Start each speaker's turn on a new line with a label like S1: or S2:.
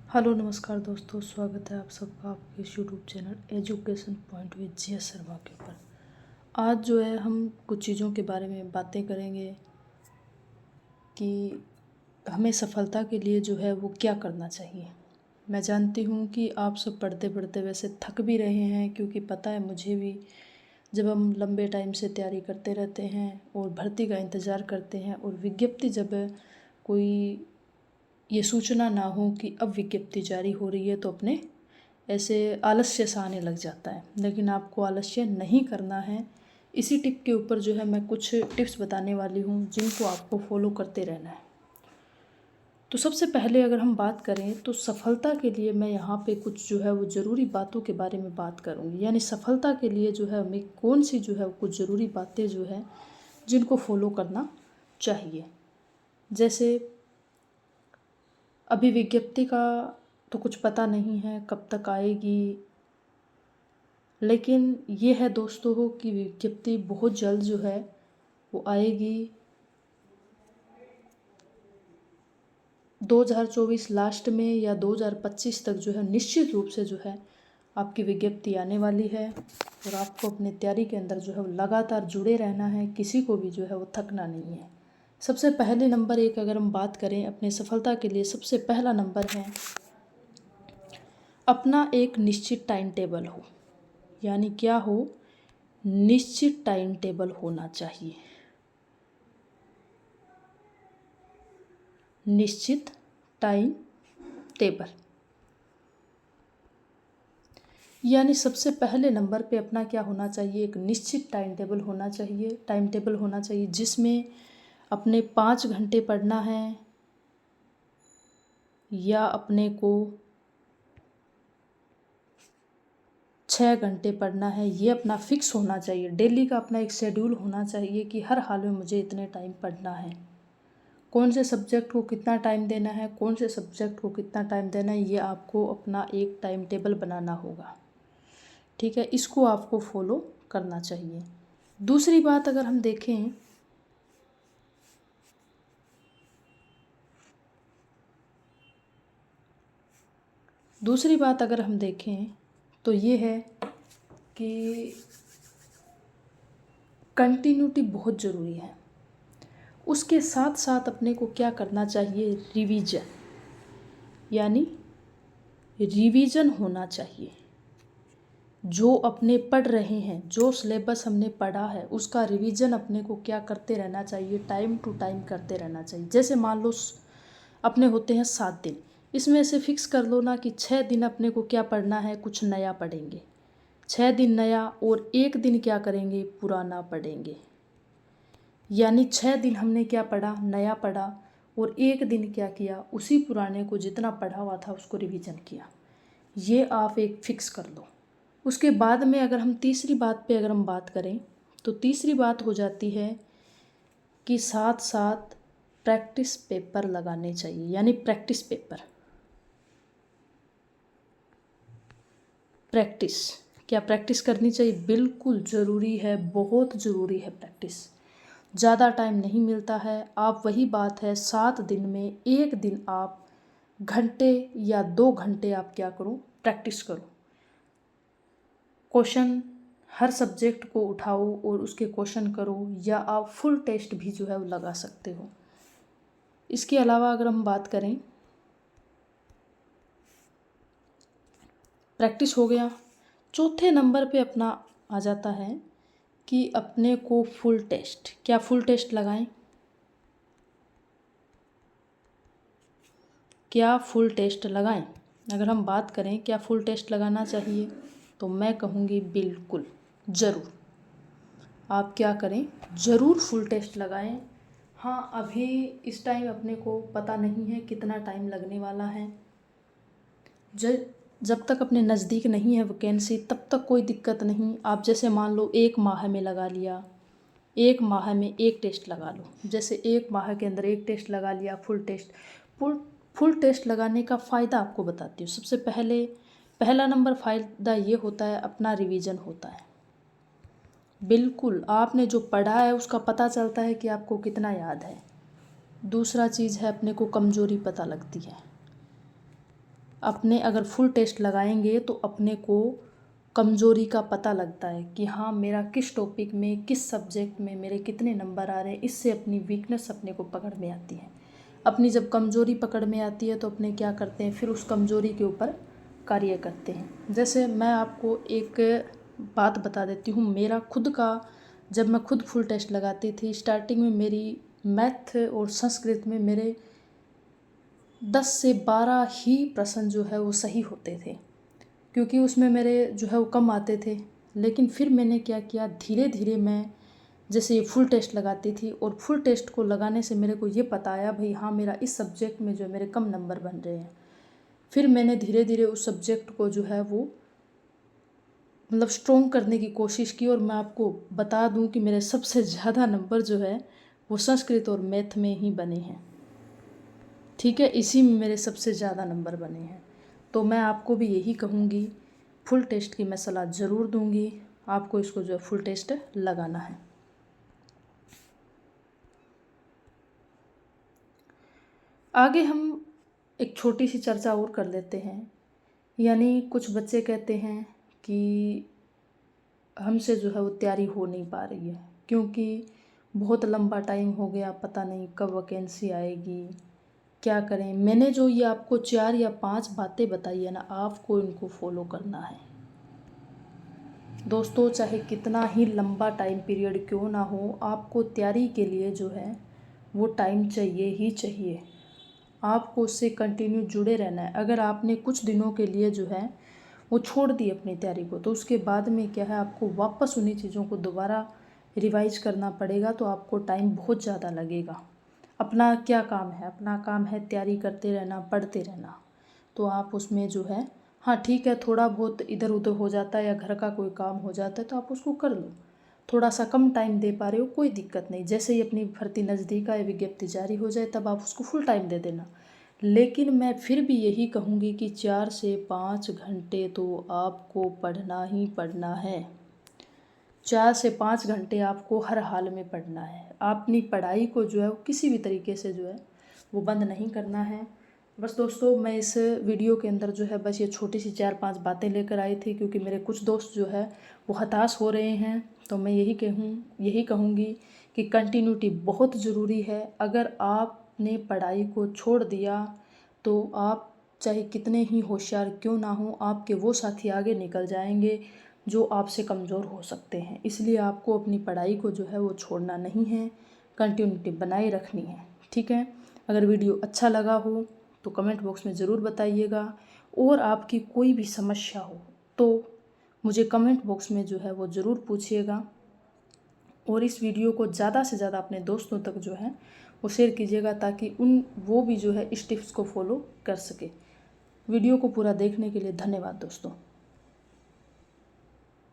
S1: Hello नमस्कार दोस्तों, स्वागत है आप सबका आपके इस YouTube channel education point with GS Sharma के ऊपर। आज जो है हम कुछ चीज़ों के बारे में बातें करेंगे कि हमें सफलता के लिए जो है वो क्या करना चाहिए। मैं जानती हूँ कि आप सब पढ़ते पढ़ते वैसे थक भी रहे हैं, क्योंकि पता है मुझे भी, जब हम लंबे टाइम से तैयारी करते रहते हैं और भर्ती का इंतज़ार करते हैं और विज्ञप्ति जब कोई ये सूचना ना हो कि अब विज्ञप्ति जारी हो रही है, तो अपने ऐसे आलस्य सा आने लग जाता है। लेकिन आपको आलस्य नहीं करना है। इसी टिप के ऊपर जो है मैं कुछ टिप्स बताने वाली हूँ जिनको आपको फॉलो करते रहना है। तो सबसे पहले अगर हम बात करें तो सफलता के लिए मैं यहाँ पे कुछ जो है वो ज़रूरी बातों के बारे में बात करूँगी। यानी सफलता के लिए जो है हमें कौन सी जो है कुछ ज़रूरी बातें जो है जिनको फॉलो करना चाहिए। जैसे अभी विज्ञप्ति का तो कुछ पता नहीं है कब तक आएगी, लेकिन ये है दोस्तों कि विज्ञप्ति बहुत जल्द जो है वो आएगी। 2024 लास्ट में या 2025 तक जो है निश्चित रूप से जो है आपकी विज्ञप्ति आने वाली है। और आपको अपनी तैयारी के अंदर जो है वो लगातार जुड़े रहना है, किसी को भी जो है वो थकना नहीं है। सबसे पहले नंबर एक अगर हम बात करें अपने सफलता के लिए, सबसे पहला नंबर है अपना एक निश्चित टाइम टेबल हो। यानी क्या हो? निश्चित टाइम टेबल होना चाहिए। निश्चित टाइम टेबल यानी सबसे पहले नंबर पे अपना क्या होना चाहिए? एक निश्चित टाइम टेबल होना चाहिए। टाइम टेबल होना चाहिए जिसमें अपने 5 घंटे पढ़ना है या अपने को 6 घंटे पढ़ना है, ये अपना फिक्स होना चाहिए। डेली का अपना एक शेड्यूल होना चाहिए कि हर हाल में मुझे इतने टाइम पढ़ना है। कौन से सब्जेक्ट को कितना टाइम देना है, कौन से सब्जेक्ट को कितना टाइम देना है, ये आपको अपना एक टाइम टेबल बनाना होगा। ठीक है, इसको आपको फॉलो करना चाहिए। दूसरी बात अगर हम देखें तो ये है कि कंटिन्यूटी बहुत ज़रूरी है। उसके साथ साथ अपने को क्या करना चाहिए? रिवीजन, यानी रिवीजन होना चाहिए। जो अपने पढ़ रहे हैं, जो सिलेबस हमने पढ़ा है, उसका रिवीजन अपने को क्या करते रहना चाहिए? टाइम टू टाइम करते रहना चाहिए। जैसे मान लो अपने होते हैं 7 दिन, इसमें से फिक्स कर लो ना कि 6 दिन अपने को क्या पढ़ना है, कुछ नया पढ़ेंगे। 6 दिन नया और 1 दिन क्या करेंगे? पुराना पढ़ेंगे। यानी 6 दिन हमने क्या पढ़ा? नया पढ़ा। और 1 दिन क्या किया? उसी पुराने को जितना पढ़ा हुआ था उसको रिवीजन किया। ये आप एक फिक्स कर लो। उसके बाद में अगर हम तीसरी बात पे अगर हम बात करें तो तीसरी बात हो जाती है कि साथ साथ प्रैक्टिस पेपर लगाने चाहिए। यानी प्रैक्टिस पेपर, प्रैक्टिस क्या प्रैक्टिस करनी चाहिए? बिल्कुल ज़रूरी है, बहुत ज़रूरी है प्रैक्टिस। ज़्यादा टाइम नहीं मिलता है। आप वही बात है, 7 दिन में 1 दिन आप घंटे या 2 घंटे आप क्या करो? प्रैक्टिस करो। क्वेश्चन हर सब्जेक्ट को उठाओ और उसके क्वेश्चन करो, या आप फुल टेस्ट भी जो है वो लगा सकते हो। इसके अलावा अगर हम बात करें, प्रैक्टिस हो गया। चौथे नंबर पे अपना आ जाता है कि अपने को फुल टेस्ट, क्या फुल टेस्ट लगाएं? क्या फुल टेस्ट लगाएं? अगर हम बात करें क्या फुल टेस्ट लगाना चाहिए, तो मैं कहूँगी बिल्कुल ज़रूर। आप क्या करें? ज़रूर फुल टेस्ट लगाएं। हाँ, अभी इस टाइम अपने को पता नहीं है कितना टाइम लगने वाला है। जब तक अपने नज़दीक नहीं है वैकेंसी, तब तक कोई दिक्कत नहीं। आप जैसे मान लो 1 माह में लगा लिया, 1 माह में 1 टेस्ट लगा लो। जैसे 1 माह के अंदर 1 टेस्ट लगा लिया, फुल टेस्ट। फुल टेस्ट लगाने का फ़ायदा आपको बताती हूँ। सबसे पहला नंबर फ़ायदा ये होता है, अपना रिवीजन होता है। बिल्कुल आपने जो पढ़ा है उसका पता चलता है कि आपको कितना याद है। दूसरा चीज़ है, अपने को कमज़ोरी पता लगती है। अपने अगर फुल टेस्ट लगाएंगे तो अपने को कमज़ोरी का पता लगता है कि हाँ मेरा किस टॉपिक में, किस सब्जेक्ट में मेरे कितने नंबर आ रहे हैं। इससे अपनी वीकनेस अपने को पकड़ में आती है। अपनी जब कमज़ोरी पकड़ में आती है तो अपने क्या करते हैं, फिर उस कमज़ोरी के ऊपर कार्य करते हैं। जैसे मैं आपको एक बात बता देती हूँ, मेरा खुद का, जब मैं खुद फुल टेस्ट लगाती थी स्टार्टिंग में, मेरी मैथ और संस्कृत में मेरे 10 से 12 ही प्रश्न जो है वो सही होते थे, क्योंकि उसमें मेरे जो है वो कम आते थे। लेकिन फिर मैंने क्या किया, धीरे धीरे मैं जैसे ये फुल टेस्ट लगाती थी और फुल टेस्ट को लगाने से मेरे को ये पता आया भाई हाँ मेरा इस सब्जेक्ट में जो है मेरे कम नंबर बन रहे हैं। फिर मैंने धीरे धीरे उस सब्जेक्ट को जो है वो मतलब स्ट्रॉन्ग करने की कोशिश की, और मैं आपको बता दूं कि मेरे सबसे ज़्यादा नंबर जो है वो संस्कृत और मैथ में ही बने हैं। ठीक है, इसी में मेरे सबसे ज़्यादा नंबर बने हैं। तो मैं आपको भी यही कहूँगी, फुल टेस्ट की मैं सलाह ज़रूर दूँगी, आपको इसको जो है फुल टेस्ट लगाना है। आगे हम एक छोटी सी चर्चा और कर लेते हैं। यानी कुछ बच्चे कहते हैं कि हमसे जो है वो तैयारी हो नहीं पा रही है, क्योंकि बहुत लंबा टाइम हो गया, पता नहीं कब वैकेंसी आएगी, क्या करें। मैंने जो ये आपको 4 या 5 बातें बताई है ना, आपको इनको फॉलो करना है दोस्तों। चाहे कितना ही लंबा टाइम पीरियड क्यों ना हो, आपको तैयारी के लिए जो है वो टाइम चाहिए ही चाहिए। आपको उससे कंटिन्यू जुड़े रहना है। अगर आपने कुछ दिनों के लिए जो है वो छोड़ दी अपनी तैयारी को, तो उसके बाद में क्या है, आपको वापस उन्हीं चीज़ों को दोबारा रिवाइज करना पड़ेगा, तो आपको टाइम बहुत ज़्यादा लगेगा। अपना क्या काम है, अपना काम है तैयारी करते रहना, पढ़ते रहना। तो आप उसमें जो है, हाँ ठीक है, थोड़ा बहुत इधर उधर हो जाता है या घर का कोई काम हो जाता है तो आप उसको कर लो। थोड़ा सा कम टाइम दे पा रहे हो, कोई दिक्कत नहीं। जैसे ही अपनी भर्ती नज़दीक आए, विज्ञप्ति जारी हो जाए, तब आप उसको फुल टाइम दे देना। लेकिन मैं फिर भी यही कहूँगी कि 4 से 5 घंटे तो आपको पढ़ना ही पढ़ना है। 4 से 5 घंटे आपको हर हाल में पढ़ना है। आप अपनी पढ़ाई को जो है वो किसी भी तरीके से जो है वो बंद नहीं करना है। बस दोस्तों, मैं इस वीडियो के अंदर जो है बस ये छोटी सी 4-5 बातें लेकर आई थी, क्योंकि मेरे कुछ दोस्त जो है वो हताश हो रहे हैं। तो मैं यही कहूँगी कि कंटिन्यूटी बहुत ज़रूरी है। अगर आपने पढ़ाई को छोड़ दिया तो आप चाहे कितने ही होशियार क्यों ना हो, आपके वो साथी आगे निकल जाएंगे जो आपसे कमज़ोर हो सकते हैं। इसलिए आपको अपनी पढ़ाई को जो है वो छोड़ना नहीं है, कंटिन्यूटी बनाए रखनी है। ठीक है, अगर वीडियो अच्छा लगा हो तो कमेंट बॉक्स में ज़रूर बताइएगा, और आपकी कोई भी समस्या हो तो मुझे कमेंट बॉक्स में जो है वो ज़रूर पूछिएगा। और इस वीडियो को ज़्यादा से ज़्यादा अपने दोस्तों तक जो है वो शेयर कीजिएगा, ताकि वो भी जो है इस टिप्स को फॉलो कर सके। वीडियो को पूरा देखने के लिए धन्यवाद दोस्तों।